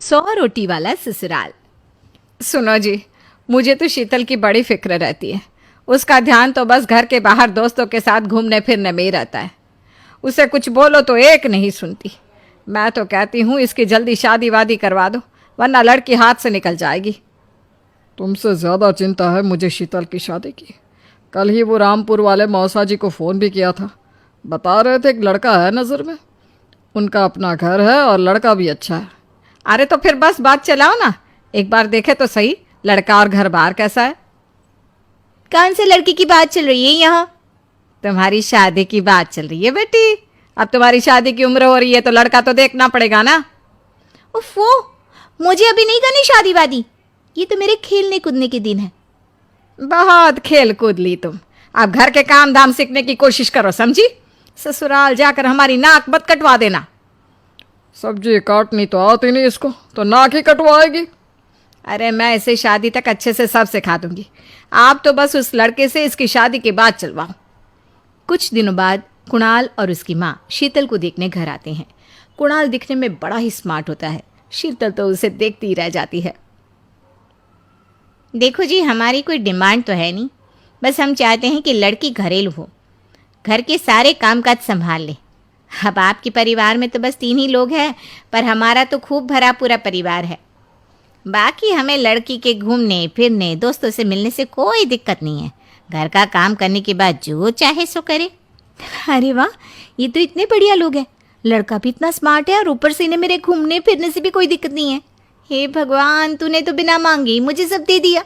100 रोटी वाला ससुराल। सुनो जी, मुझे तो शीतल की बड़ी फिक्र रहती है। उसका ध्यान तो बस घर के बाहर दोस्तों के साथ घूमने फिरने में ही रहता है। उसे कुछ बोलो तो एक नहीं सुनती। मैं तो कहती हूँ इसकी जल्दी शादी वादी करवा दो, वरना लड़की हाथ से निकल जाएगी। तुमसे ज़्यादा चिंता है मुझे शीतल की शादी की। कल ही वो रामपुर वाले मौसा जी को फ़ोन भी किया था। बता रहे थे एक लड़का है नज़र में। उनका अपना घर है और लड़का भी अच्छा है। अरे तो फिर बस बात चलाओ ना, एक बार देखे तो सही लड़का और घर बार कैसा है। कौन से लड़की की बात चल रही है यहाँ? तुम्हारी शादी की बात चल रही है बेटी। अब तुम्हारी शादी की उम्र हो रही है तो लड़का तो देखना पड़ेगा ना। उफ़ो, मुझे अभी नहीं करनी शादी वादी। ये तो मेरे खेलने कूदने के दिन है। बहुत खेल कूद ली तुम। अब घर के काम धाम सीखने की कोशिश करो, समझी? ससुराल जाकर हमारी नाक मत कटवा देना। सब्जी काटनी तो आती नहीं इसको, तो नाक ही कटवाएगी। अरे मैं इसे शादी तक अच्छे से सब सिखा दूंगी। आप तो बस उस लड़के से इसकी शादी के बाद चलवाओ। कुछ दिनों बाद कुणाल और उसकी माँ शीतल को देखने घर आते हैं। कुणाल दिखने में बड़ा ही स्मार्ट होता है। शीतल तो उसे देखती ही रह जाती है। देखो जी, हमारी कोई डिमांड तो है नहीं। बस हम चाहते हैं कि लड़की घरेलू हो, घर के सारे कामकाज संभाल ले। अब आपके परिवार में तो बस 3 ही लोग हैं, पर हमारा तो खूब भरा पूरा परिवार है। बाकी हमें लड़की के घूमने फिरने, दोस्तों से मिलने से कोई दिक्कत नहीं है। घर का काम करने के बाद जो चाहे सो करे। अरे वाह, ये तो इतने बढ़िया लोग हैं। लड़का भी इतना स्मार्ट है और ऊपर से इन्हें मेरे घूमने फिरने से भी कोई दिक्कत नहीं है। हे भगवान, तूने तो बिना मांगे ही मुझे सब दे दिया।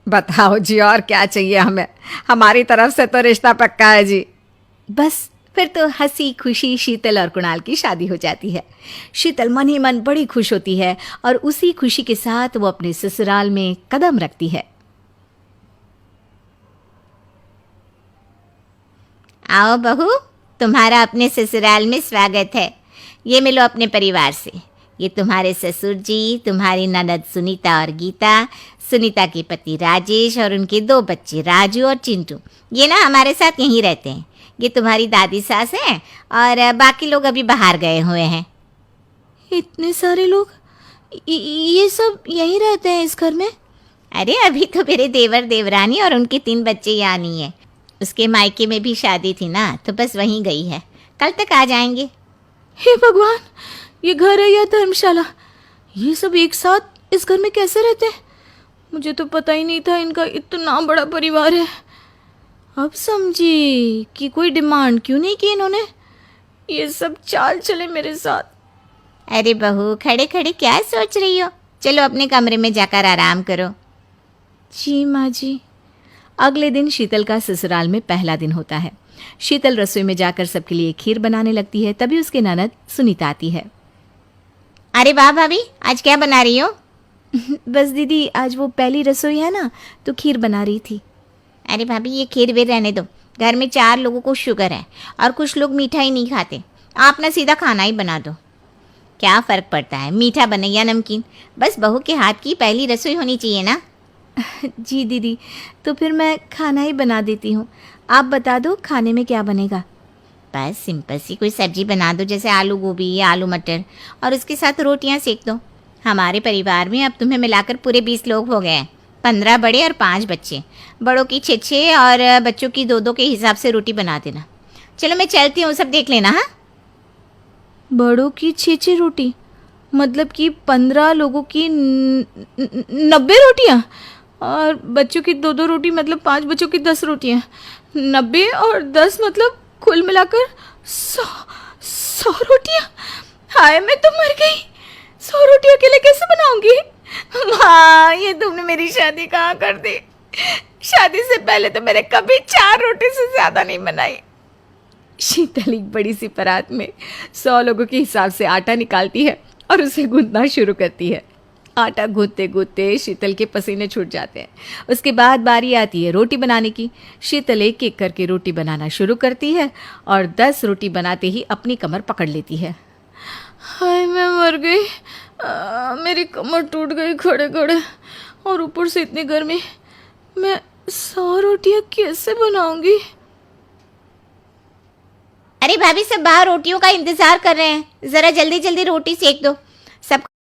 बताओ जी, और क्या चाहिए हमें? हमारी तरफ से तो रिश्ता पक्का है जी। बस फिर तो हंसी खुशी शीतल और कुणाल की शादी हो जाती है। शीतल मन ही मन बड़ी खुश होती है और उसी खुशी के साथ वो अपने ससुराल में कदम रखती है। आओ बहू, तुम्हारा अपने ससुराल में स्वागत है। ये मिलो अपने परिवार से। ये तुम्हारे ससुर जी, तुम्हारी ननद सुनीता और गीता, सुनीता के पति राजेश और उनके 2 बच्चे राजू और चिंटू। ये ना हमारे साथ यहीं रहते हैं। ये तुम्हारी दादी सास हैं और बाकी लोग अभी बाहर गए हुए हैं। इतने सारे लोग, ये सब यहीं रहते हैं इस घर में? अरे अभी तो मेरे देवर देवरानी और उनके 3 बच्चे यहाँ नहीं है। उसके मायके में भी शादी थी ना, तो बस वहीं गई है। कल तक आ जाएंगे। हे भगवान, ये घर है या धर्मशाला? ये सब एक साथ इस घर में कैसे रहते हैं? मुझे तो पता ही नहीं था इनका इतना बड़ा परिवार है। अब समझी कि कोई डिमांड क्यों नहीं की इन्होंने। ये सब चाल चले मेरे साथ। अरे बहू, खड़े खड़े क्या सोच रही हो? चलो अपने कमरे में जाकर आराम करो। जी माँ जी। अगले दिन शीतल का ससुराल में पहला दिन होता है। शीतल रसोई में जाकर सबके लिए खीर बनाने लगती है। तभी उसके ननद सुनीता आती है। अरे वाह भाभी, आज क्या बना रही हो? बस दीदी, आज वो पहली रसोई है ना, तो खीर बना रही थी। अरे भाभी, ये खीर वीर रहने दो। घर में 4 लोगों को शुगर है और कुछ लोग मीठा ही नहीं खाते। आप ना सीधा खाना ही बना दो। क्या फ़र्क पड़ता है मीठा बने या नमकीन? बस बहू के हाथ की पहली रसोई होनी चाहिए ना। जी दीदी, तो फिर मैं खाना ही बना देती हूँ। आप बता दो खाने में क्या बनेगा? बस सिंपल सी कोई सब्जी बना दो, जैसे आलू गोभी या आलू मटर, और उसके साथ रोटियां सेक दो। हमारे परिवार में अब तुम्हें मिलाकर पूरे 20 लोग हो गए हैं। 15 बड़े और 5 बच्चे। बड़ों की 6-6 और बच्चों की 2-2 के हिसाब से रोटी बना देना। चलो मैं चलती हूँ, सब देख लेना। हाँ, बड़ों की 6-6 रोटी, मतलब कि 15 लोगों की 90 रोटियाँ, और बच्चों की 2-2 रोटी, मतलब 5 बच्चों की 10 रोटियाँ। 90 और 10 मतलब कुल मिलाकर 100 रोटियाँ। हाय, मैं तो मर गई। 100 रोटी अकेले कैसे बनाऊंगी? माँ, ये तुमने मेरी शादी कहाँ कर दी? शादी से पहले तो मैंने कभी 4 रोटी से ज़्यादा नहीं बनाई। शीतल एक बड़ी सी परात में 100 लोगों के हिसाब से आटा निकालती है और उसे गूंथना शुरू करती है। आटा गूंथते गूंथते शीतल के पसीने छूट जाते हैं। उसके बाद बारी आती है रोटी बनाने की। शीतल एक एक करके रोटी बनाना शुरू करती है और 10 रोटी बनाते ही अपनी कमर पकड़ लेती है। हाय, मैं मर गई। मेरी कमर टूट गई खड़े खड़े, और ऊपर से इतनी गर्मी। मैं 100 रोटियाँ कैसे बनाऊंगी? अरे भाभी, सब बाहर रोटियों का इंतजार कर रहे हैं। ज़रा जल्दी जल्दी रोटी सेक दो। सब